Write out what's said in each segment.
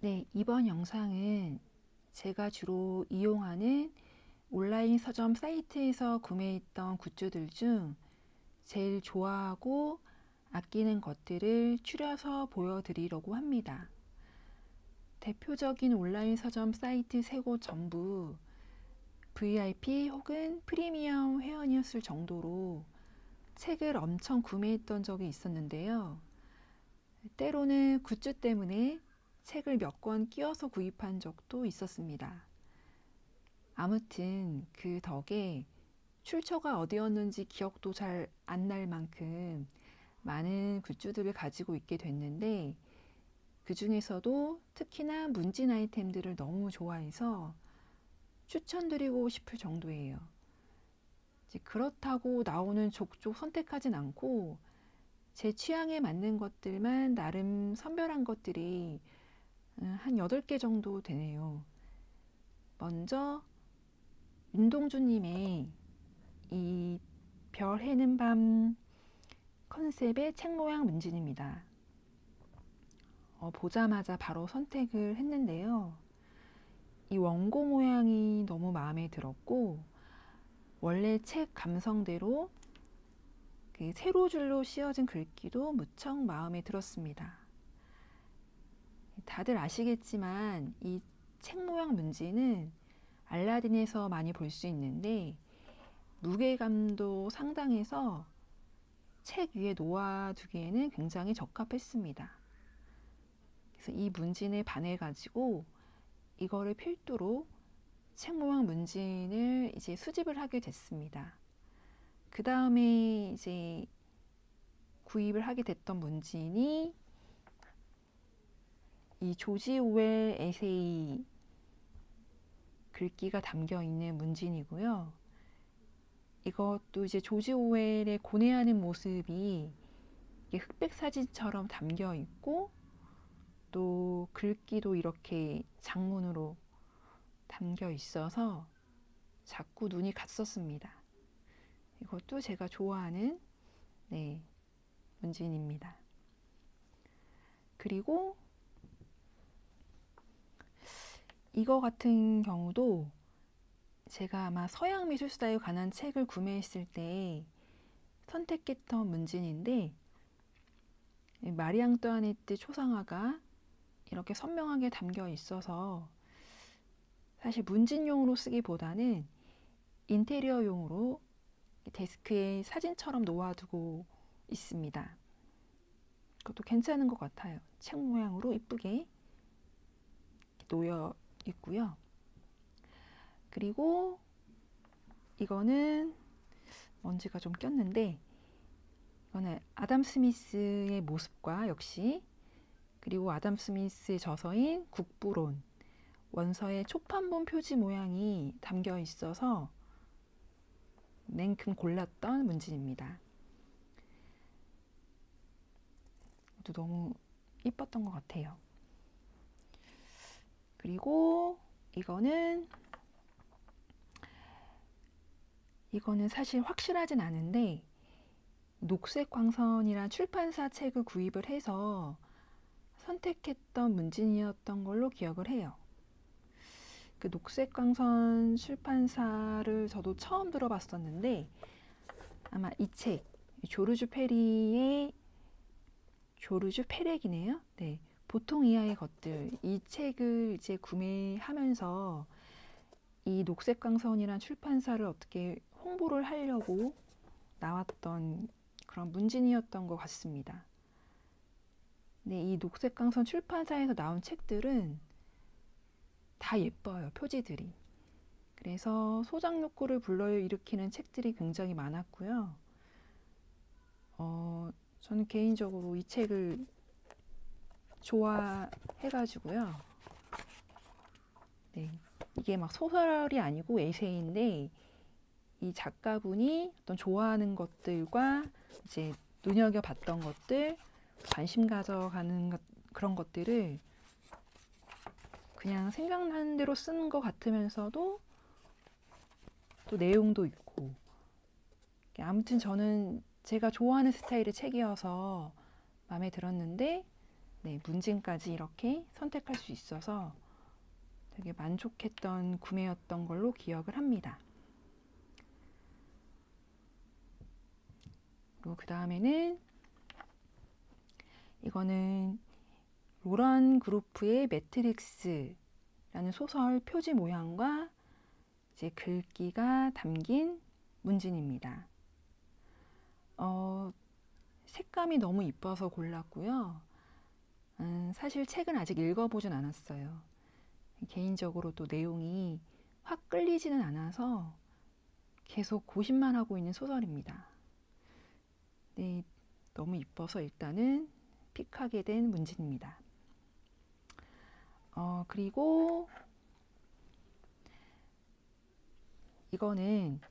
네, 이번 영상은 제가 주로 이용하는 온라인 서점 사이트에서 구매했던 굿즈들 중 제일 좋아하고 아끼는 것들을 추려서 보여드리려고 합니다. 대표적인 온라인 서점 사이트 세 곳 전부 VIP 혹은 프리미엄 회원이었을 정도로 책을 엄청 구매했던 적이 있었는데요. 때로는 굿즈 때문에 책을 몇 권 끼워서 구입한 적도 있었습니다. 아무튼 그 덕에 출처가 어디였는지 기억도 잘 안 날 만큼 많은 굿즈들을 가지고 있게 됐는데, 그 중에서도 특히나 문진 아이템들을 너무 좋아해서 추천드리고 싶을 정도예요. 그렇다고 나오는 족족 선택하진 않고 제 취향에 맞는 것들만 나름 선별한 것들이 한 8개 정도 되네요. 먼저 윤동주님의 이 별 해는 밤 컨셉의 책 모양 문진입니다. 보자마자 바로 선택을 했는데요. 이 원고 모양이 너무 마음에 들었고, 원래 책 감성대로 그 세로줄로 씌워진 글귀도 무척 마음에 들었습니다. 다들 아시겠지만 이 책 모양 문진은 알라딘에서 많이 볼 수 있는데 무게감도 상당해서 책 위에 놓아두기에는 굉장히 적합했습니다. 그래서 이 문진에 반해가지고 이거를 필두로 책 모양 문진을 이제 수집을 하게 됐습니다. 그 다음에 이제 구입을 하게 됐던 문진이 이 조지 오웰 에세이 글귀가 담겨 있는 문진이고요. 이것도 이제 조지 오웰의 고뇌하는 모습이 흑백 사진처럼 담겨 있고, 또 글귀도 이렇게 장문으로 담겨 있어서 자꾸 눈이 갔었습니다. 이것도 제가 좋아하는 문진입니다. 그리고 이거 같은 경우도 제가 아마 서양 미술사에 관한 책을 구매했을 때 선택했던 문진인데, 마리 앙뚜아네트 초상화가 이렇게 선명하게 담겨 있어서 사실 문진용으로 쓰기보다는 인테리어용으로 데스크에 사진처럼 놓아두고 있습니다. 그것도 괜찮은 것 같아요. 책 모양으로 이쁘게 놓여 있고요. 그리고 이거는 먼지가 좀 꼈는데, 이거는 아담 스미스의 모습과 역시, 그리고 아담 스미스의 저서인 국부론 원서의 초판본 표지 모양이 담겨 있어서 냉큼 골랐던 문진입니다. 또 너무 이뻤던 것 같아요. 그리고 이거는 사실 확실하진 않은데 녹색광선이란 출판사 책을 구입을 해서 선택했던 문진이었던 걸로 기억을 해요. 그 녹색광선 출판사를 저도 처음 들어봤었는데, 아마 이 책 조르주 페리의 조르주 페렉이네요. 네, 보통 이하의 것들, 이 책을 이제 구매하면서 이 녹색광선이란 출판사를 어떻게 홍보를 하려고 나왔던 그런 문진이었던 것 같습니다. 네, 이 녹색광선 출판사에서 나온 책들은 다 예뻐요, 표지들이. 그래서 소장 욕구를 불러일으키는 책들이 굉장히 많았고요. 저는 개인적으로 이 책을 좋아해가지고요. 네, 이게 막 소설이 아니고 에세이인데, 이 작가분이 어떤 좋아하는 것들과 이제 눈여겨봤던 것들, 관심 가져가는 그런 것들을 그냥 생각나는 대로 쓰는 것 같으면서도 또 내용도 있고, 아무튼 저는 제가 좋아하는 스타일의 책이어서 마음에 들었는데, 네, 문진까지 이렇게 선택할 수 있어서 되게 만족했던 구매였던 걸로 기억을 합니다. 그리고 그 다음에는 이거는 로런 그루프의 매트릭스라는 소설 표지 모양과 이제 글귀가 담긴 문진입니다. 색감이 너무 이뻐서 골랐고요. 사실 책은 아직 읽어보진 않았어요. 개인적으로 또 내용이 확 끌리지는 않아서 계속 고심만 하고 있는 소설입니다. 네, 너무 이뻐서 일단은 픽하게 된 문진입니다. 그리고 이거는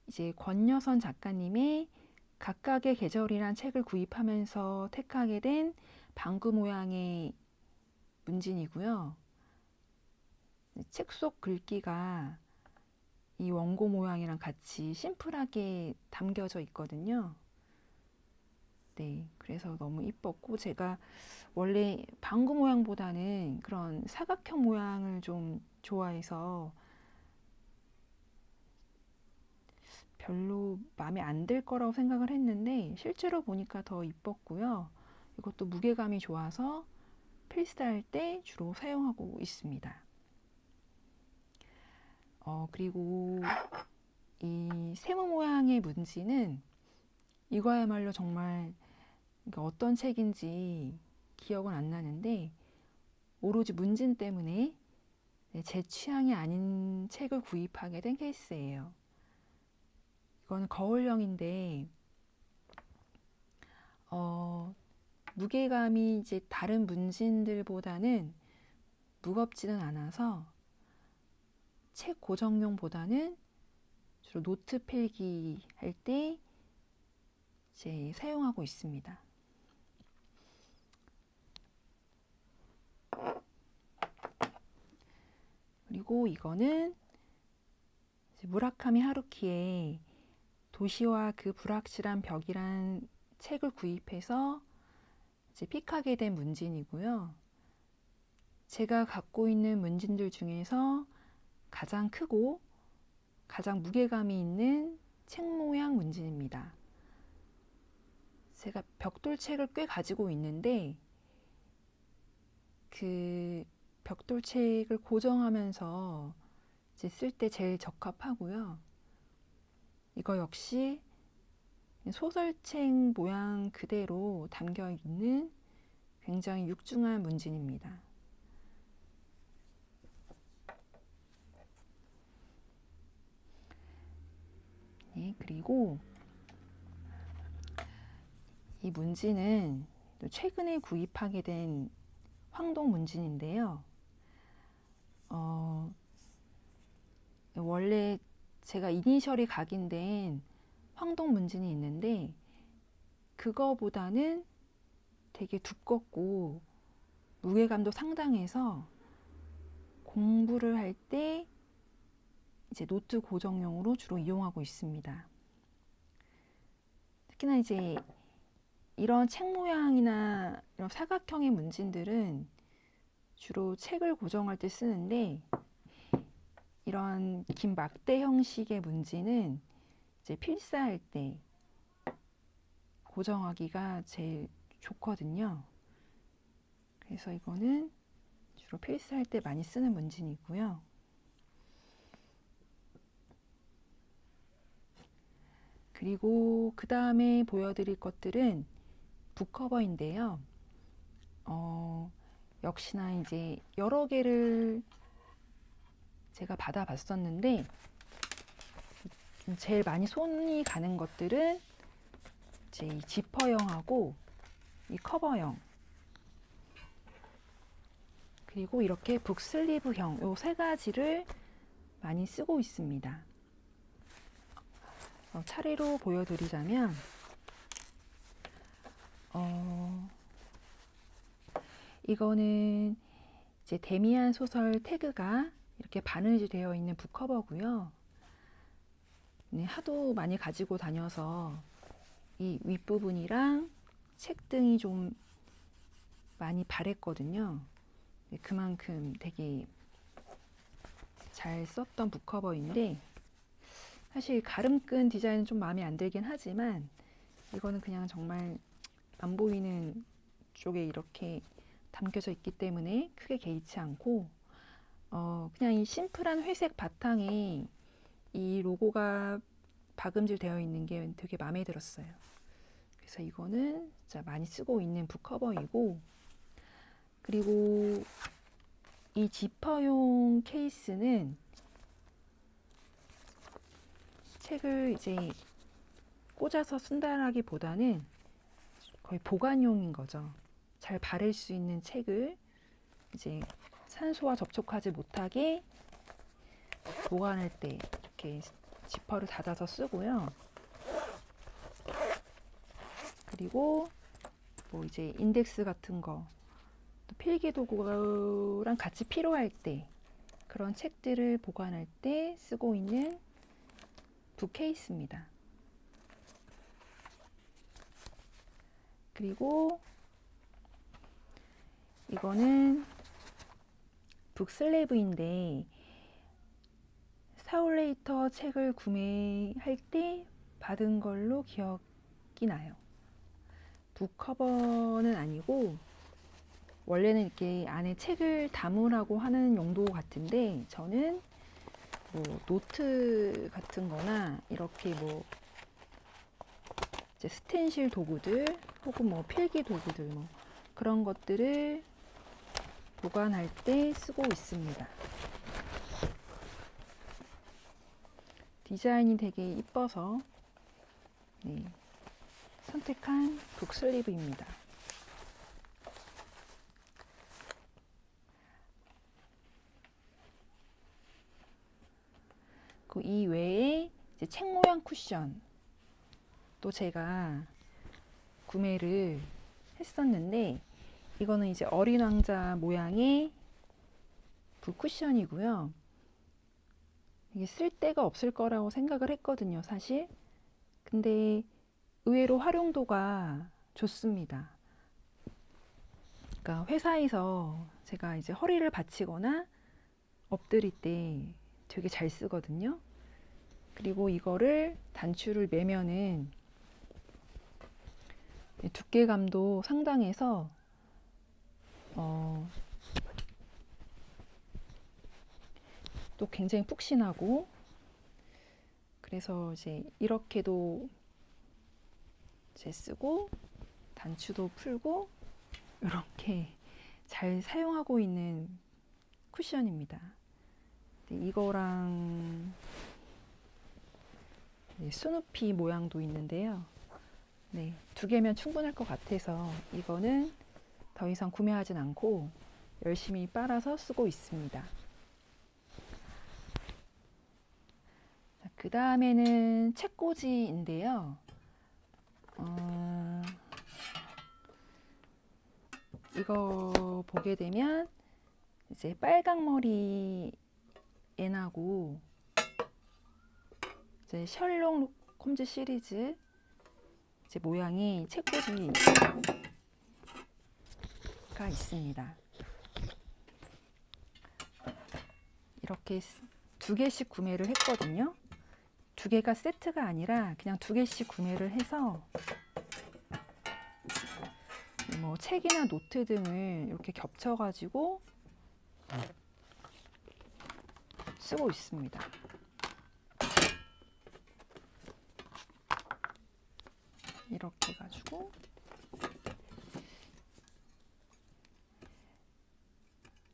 이제 권여선 작가님의 각각의 계절이란 책을 구입하면서 택하게 된 방구 모양의 문진이고요. 책 속 글귀가 이 원고 모양이랑 같이 심플하게 담겨져 있거든요. 네, 그래서 너무 이뻤고, 제가 원래 방구 모양보다는 그런 사각형 모양을 좀 좋아해서 별로 마음에 안 들 거라고 생각을 했는데 실제로 보니까 더 이뻤고요. 이것도 무게감이 좋아서 필사할 때 주로 사용하고 있습니다. 그리고 이 세모 모양의 문지는 이거야말로 정말 어떤 책인지 기억은 안 나는데 오로지 문진 때문에 제 취향이 아닌 책을 구입하게 된 케이스예요. 이거는 거울형인데 무게감이 이제 다른 문진들보다는 무겁지는 않아서 책 고정용보다는 주로 노트 필기 할 때 이제 사용하고 있습니다. 그리고 이거는 무라카미 하루키의 도시와 그 불확실한 벽이란 책을 구입해서 이제 픽하게 된 문진이고요. 제가 갖고 있는 문진들 중에서 가장 크고 가장 무게감이 있는 책 모양 문진입니다. 제가 벽돌책을 꽤 가지고 있는데 그 벽돌책을 고정하면서 이제 쓸 때 제일 적합하고요. 이거 역시 소설책 모양 그대로 담겨 있는 굉장히 육중한 문진입니다. 네, 그리고 이 문진은 최근에 구입하게 된 황동 문진인데요. 원래 제가 이니셜이 각인된 황동 문진이 있는데 그거보다는 되게 두껍고 무게감도 상당해서 공부를 할 때 이제 노트 고정용으로 주로 이용하고 있습니다. 특히나 이제 이런 책 모양이나 이런 사각형의 문진들은 주로 책을 고정할 때 쓰는데 이런 긴 막대 형식의 문진은 이제 필사할 때 고정하기가 제일 좋거든요. 그래서 이거는 주로 필사할 때 많이 쓰는 문진이고요. 그리고 그 다음에 보여드릴 것들은 북커버인데요. 역시나 이제 여러 개를 제가 받아봤었는데 제일 많이 손이 가는 것들은 이제 이 지퍼형하고 이 커버형 그리고 이렇게 북슬리브형 요 세 가지를 많이 쓰고 있습니다. 차례로 보여드리자면 이거는 이제 데미안 소설 태그가 이렇게 바느질 되어 있는 북커버고요. 네, 하도 많이 가지고 다녀서 이 윗부분이랑 책 등이 좀 많이 바랬거든요. 그만큼 되게 잘 썼던 북커버인데, 사실 가름끈 디자인은 좀 마음에 안 들긴 하지만 이거는 그냥 정말 안 보이는 쪽에 이렇게 담겨져 있기 때문에 크게 개의치 않고, 그냥 이 심플한 회색 바탕에 이 로고가 박음질 되어 있는 게 되게 마음에 들었어요. 그래서 이거는 진짜 많이 쓰고 있는 북커버이고, 그리고 이 지퍼용 케이스는 책을 이제 꽂아서 쓴다라기보다는 거의 보관용인 거죠. 잘 바를 수 있는 책을 이제 산소와 접촉하지 못하게 보관할 때 이렇게 지퍼를 닫아서 쓰고요. 그리고 뭐 이제 인덱스 같은 거, 또 필기 도구랑 같이 필요할 때 그런 책들을 보관할 때 쓰고 있는 북 케이스입니다. 그리고 이거는 북슬래브인데 사울레이터 책을 구매할 때 받은 걸로 기억이 나요. 북커버는 아니고 원래는 이렇게 안에 책을 담으라고 하는 용도 같은데, 저는 뭐 노트 같은 거나 이렇게 뭐 이제 스텐실 도구들 혹은 뭐 필기 도구들 뭐 그런 것들을 보관할 때 쓰고 있습니다. 디자인이 되게 이뻐서 선택한 북슬리브입니다. 이 외에 이제 책 모양 쿠션 또 제가 구매를 했었는데, 이거는 이제 어린 왕자 모양의 북 쿠션이고요. 이게 쓸 데가 없을 거라고 생각을 했거든요, 사실. 근데 의외로 활용도가 좋습니다. 그러니까 회사에서 제가 이제 허리를 받치거나 엎드릴 때 되게 잘 쓰거든요. 그리고 이거를 단추를 매면은 두께감도 상당해서 또 굉장히 푹신하고, 그래서 이제 이렇게도 이제 쓰고 단추도 풀고 이렇게 잘 사용하고 있는 쿠션입니다. 이거랑 스누피 모양도 있는데요. 두 개면 충분할 것 같아서 이거는 더 이상 구매하진 않고 열심히 빨아서 쓰고 있습니다. 그 다음에는 책꽂이인데요. 이거 보게 되면 이제 빨강머리 앤하고 이제 셜록 홈즈 시리즈 이제 모양의 책꽂이가 있습니다. 이렇게 두 개씩 구매를 했거든요. 두 개가 세트가 아니라 그냥 두 개씩 구매를 해서 뭐 책이나 노트 등을 이렇게 겹쳐가지고 쓰고 있습니다. 이렇게 해가지고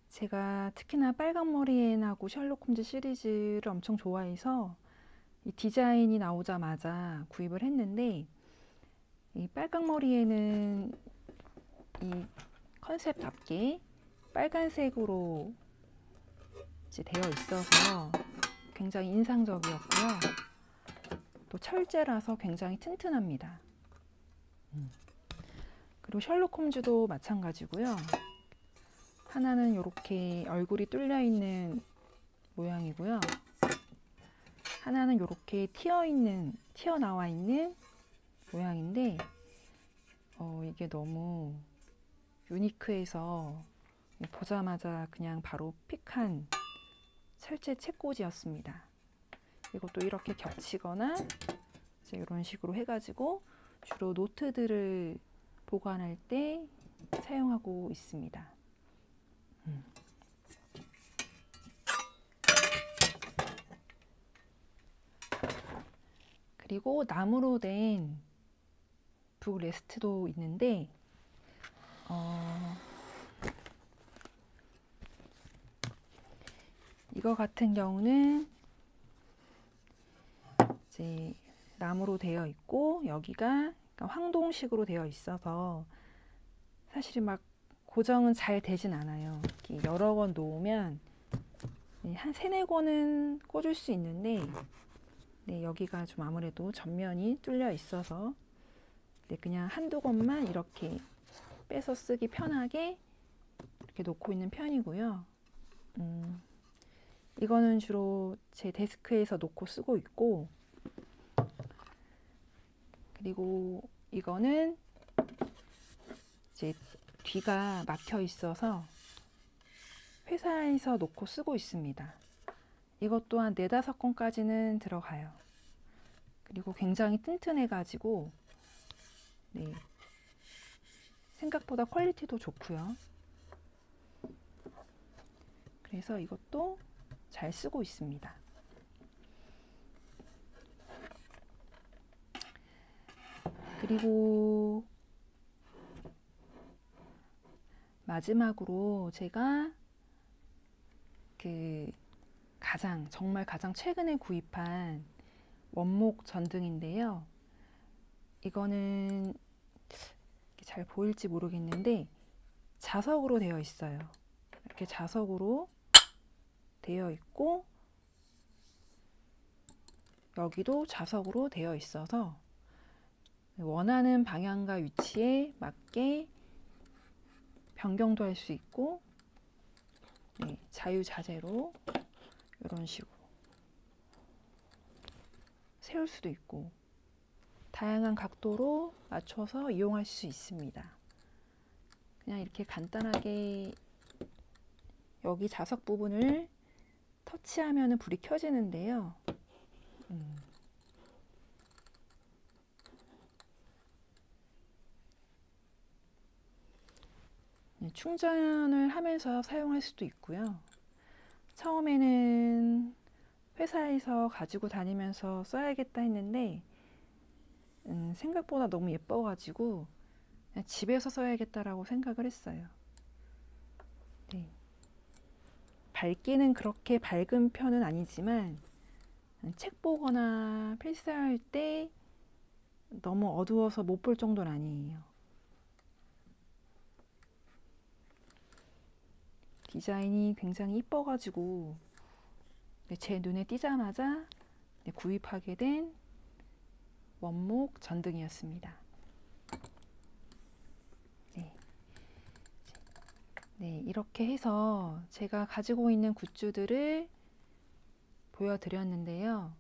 제가 특히나 빨강머리앤하고 셜록 홈즈 시리즈를 엄청 좋아해서 이 디자인이 나오자마자 구입을 했는데, 이 빨강머리에는 이 컨셉답게 빨간색으로 이제 되어 있어서 굉장히 인상적이었고요. 또 철제라서 굉장히 튼튼합니다. 그리고 셜록 홈즈도 마찬가지고요. 하나는 이렇게 얼굴이 뚫려 있는 모양이고요. 하나는 이렇게 튀어나와 있는 모양인데, 이게 너무 유니크에서 보자마자 그냥 바로 픽한 철제 책꽂이였습니다. 이것도 이렇게 겹치거나 이제 이런 식으로 해가지고 주로 노트들을 보관할 때 사용하고 있습니다. 그리고 나무로 된 북 레스트도 있는데 이거 같은 경우는 이제 나무로 되어 있고 여기가 황동식으로 되어 있어서 사실 막 고정은 잘 되진 않아요. 이렇게 여러 권 놓으면 한 3-4권은 꽂을 수 있는데 네, 여기가 좀 아무래도 전면이 뚫려 있어서 네, 그냥 1-2권만 이렇게 빼서 쓰기 편하게 이렇게 놓고 있는 편이고요. 이거는 주로 제 데스크에서 놓고 쓰고 있고, 그리고 이거는 이제 뒤가 막혀 있어서 회사에서 놓고 쓰고 있습니다. 이것 또한 4-5권까지는 들어가요. 그리고 굉장히 튼튼해 가지고 네, 생각보다 퀄리티도 좋고요. 그래서 이것도 잘 쓰고 있습니다. 그리고 마지막으로 제가 정말 가장 최근에 구입한 원목 전등인데요. 이거는 잘 보일지 모르겠는데 자석으로 되어 있어요. 이렇게 자석으로 되어 있고 여기도 자석으로 되어 있어서 원하는 방향과 위치에 맞게 변경도 할 수 있고 네, 자유자재로 이런 식으로 세울 수도 있고 다양한 각도로 맞춰서 이용할 수 있습니다. 그냥 이렇게 간단하게 여기 자석 부분을 터치하면 불이 켜지는데요. 충전을 하면서 사용할 수도 있고요. 처음에는 회사에서 가지고 다니면서 써야겠다 했는데 생각보다 너무 예뻐가지고 그냥 집에서 써야겠다라고 생각을 했어요. 네. 밝기는 그렇게 밝은 편은 아니지만 책 보거나 필사할 때 너무 어두워서 못 볼 정도는 아니에요. 디자인이 굉장히 이뻐가지고 제 눈에 띄자마자 구입하게 된 원목 전등이었습니다. 네, 이렇게 해서 제가 가지고 있는 굿즈들을 보여드렸는데요.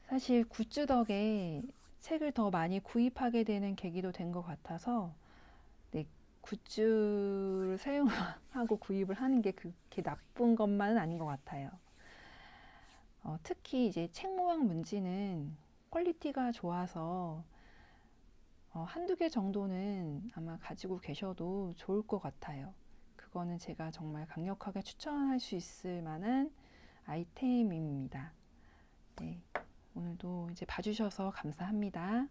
사실 굿즈 덕에 책을 더 많이 구입하게 되는 계기도 된 것 같아서 네, 굿즈를 사용하고 구입을 하는 게 그렇게 나쁜 것만은 아닌 것 같아요. 특히 이제 책 모양 문지는 퀄리티가 좋아서 1-2개 정도는 아마 가지고 계셔도 좋을 것 같아요. 그거는 제가 정말 강력하게 추천할 수 있을 만한 아이템입니다. 네, 오늘도 이제 봐주셔서 감사합니다.